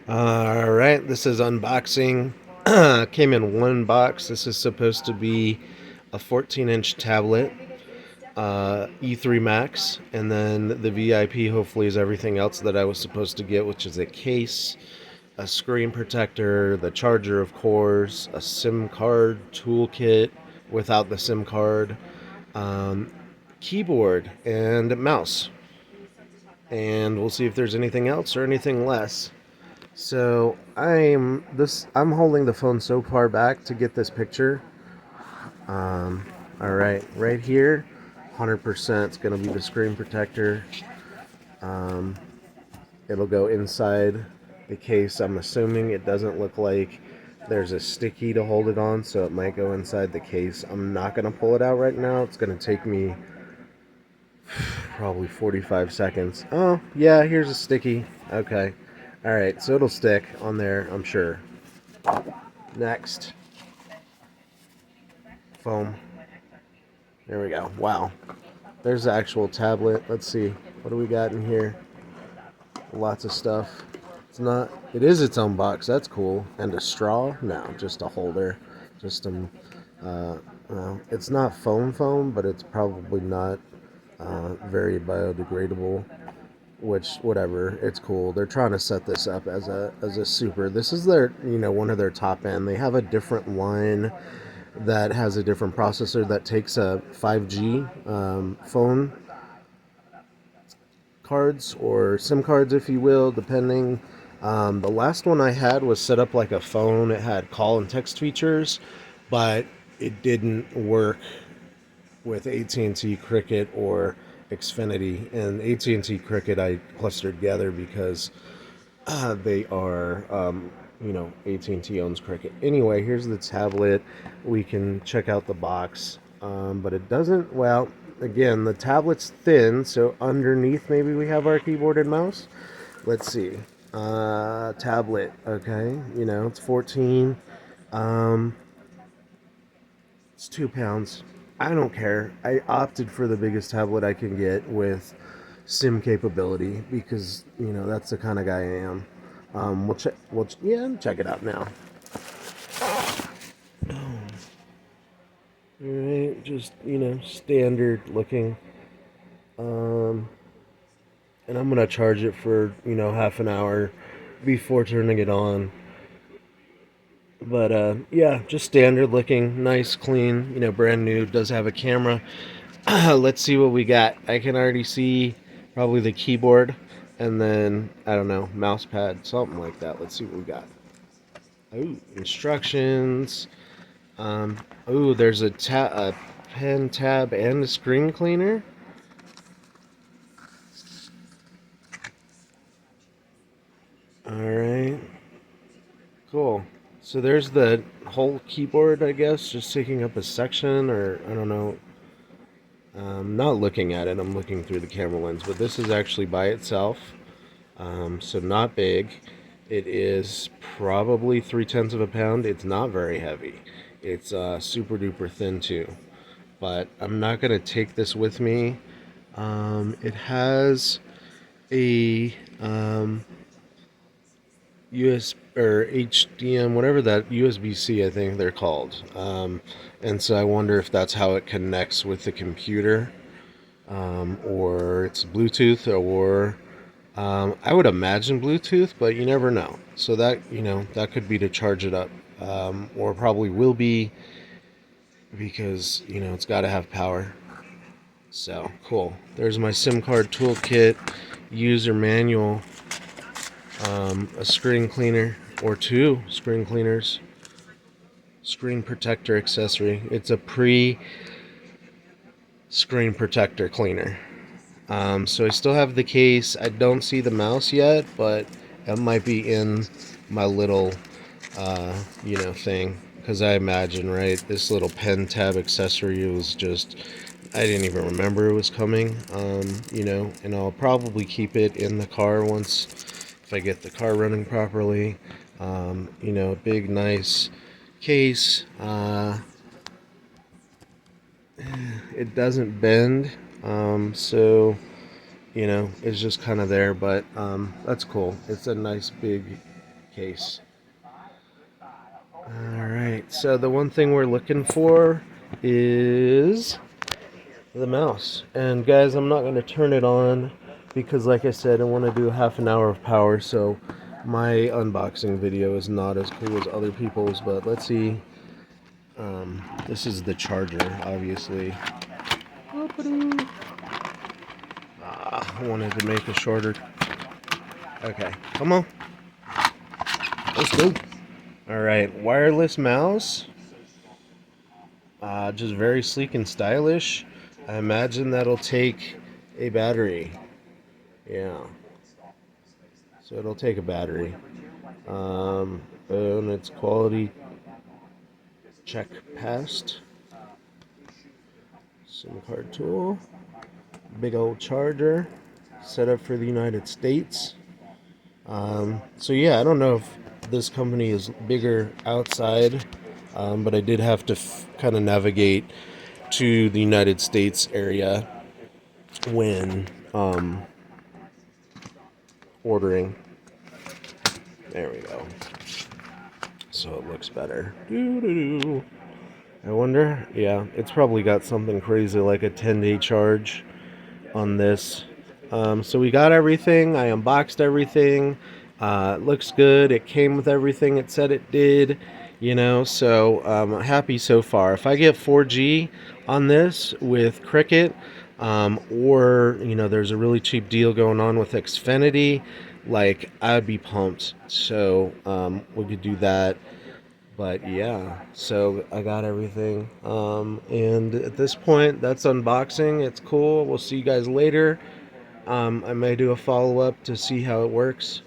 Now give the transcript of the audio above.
All right, this is unboxing. Came in one box. This is supposed to be a 14-inch tablet, E3 Max, and then the VIP hopefully is everything else that I was supposed to get, which is a case, a screen protector, the charger, of course, a SIM card toolkit without the SIM card, um, keyboard, and mouse. And we'll see if there's anything else or anything less. So I'm holding the phone so far back to get this picture. All right here, 100% it's gonna be the screen protector. Um, it'll go inside the case. I'm assuming it doesn't look like there's a sticky to hold it on, so it might go inside the case. I'm not gonna pull it out right now. It's gonna take me probably 45 seconds. Oh yeah, here's a sticky. Okay. All right, so it'll stick on there, I'm sure. Next, foam. There we go. Wow. There's the actual tablet. Let's see. What do we got in here? Lots of stuff. It's not. It is its own box. That's cool. And a straw? No, just a holder. Just some. Well, it's not foam, but it's probably not very biodegradable. Which, whatever. It's cool. They're trying to set this up as a super. This is their, one of their top end. They have a different line that has a different processor that takes a 5G phone cards or SIM cards, if you will, depending. The last one I had was set up like a phone. It had call and text features, but it didn't work with AT&T Cricket or Xfinity. And AT&T Cricket I clustered together because they are, AT&T owns Cricket. Anyway, here's the tablet. We can check out the box, but it doesn't. Well, again, the tablet's thin, so underneath maybe we have our keyboard and mouse. Let's see. Tablet. Okay, it's 14. Um, it's 2 pounds. I don't care. I opted for the biggest tablet I can get with SIM capability because that's the kind of guy I am. We'll check. Yeah, check it out now. All right, just standard looking. Um, and I'm gonna charge it for half an hour before turning it on. But yeah, just standard looking, nice, clean, brand new. Does have a camera. Let's see what we got. I can already see probably the keyboard, and then I don't know, mouse pad, something like that. Let's see what we got. Oh, instructions. Oh, there's a pen tab and a screen cleaner. All right, cool. So there's the whole keyboard, I guess, just taking up a section, or I don't know. I'm not looking at it. I'm looking through the camera lens, but this is actually by itself. So not big. It is probably 3/10 of a pound. It's not very heavy. It's super duper thin too. But I'm not gonna take this with me. It has a US or HDM, whatever that USB-C, I think they're called. And so I wonder if that's how it connects with the computer, or it's Bluetooth, or I would imagine Bluetooth, but you never know. So that that could be to charge it up, or probably will be because it's got to have power. So cool. There's my SIM card toolkit, user manual, a screen cleaner or two screen cleaners, screen protector accessory. It's a screen protector cleaner. So I still have the case. I don't see the mouse yet, but it might be in my little, thing. Because I imagine, right, this little pen tab accessory was just, I didn't even remember it was coming, and I'll probably keep it in the car once, if I get the car running properly. Big, nice case. It doesn't bend, so it's just kind of there, but that's cool. It's a nice big case. Alright, so the one thing we're looking for is the mouse. And guys, I'm not going to turn it on because, like I said, I want to do half an hour of power, so my unboxing video is not as cool as other people's. But let's see. This is the charger, obviously. I wanted to make a shorter. Okay, come on. Let's go. Alright, wireless mouse. Just very sleek and stylish. I imagine that'll take a battery. Yeah. So it'll take a battery. And its quality check passed. SIM card tool. Big old charger. Set up for the United States. So yeah, I don't know if this company is bigger outside, but I did have to kind of navigate to the United States area when ordering. There we go. So it looks better. Doo-doo-doo. I wonder, yeah, it's probably got something crazy like a 10-day charge on this. So we got everything. I unboxed everything. It looks good. It came with everything it said it did. So happy so far. If I get 4G on this with Cricket, or there's a really cheap deal going on with Xfinity, like I'd be pumped. So we could do that. But yeah, so I got everything. And at this point, that's unboxing. It's cool. We'll see you guys later. I may do a follow-up to see how it works.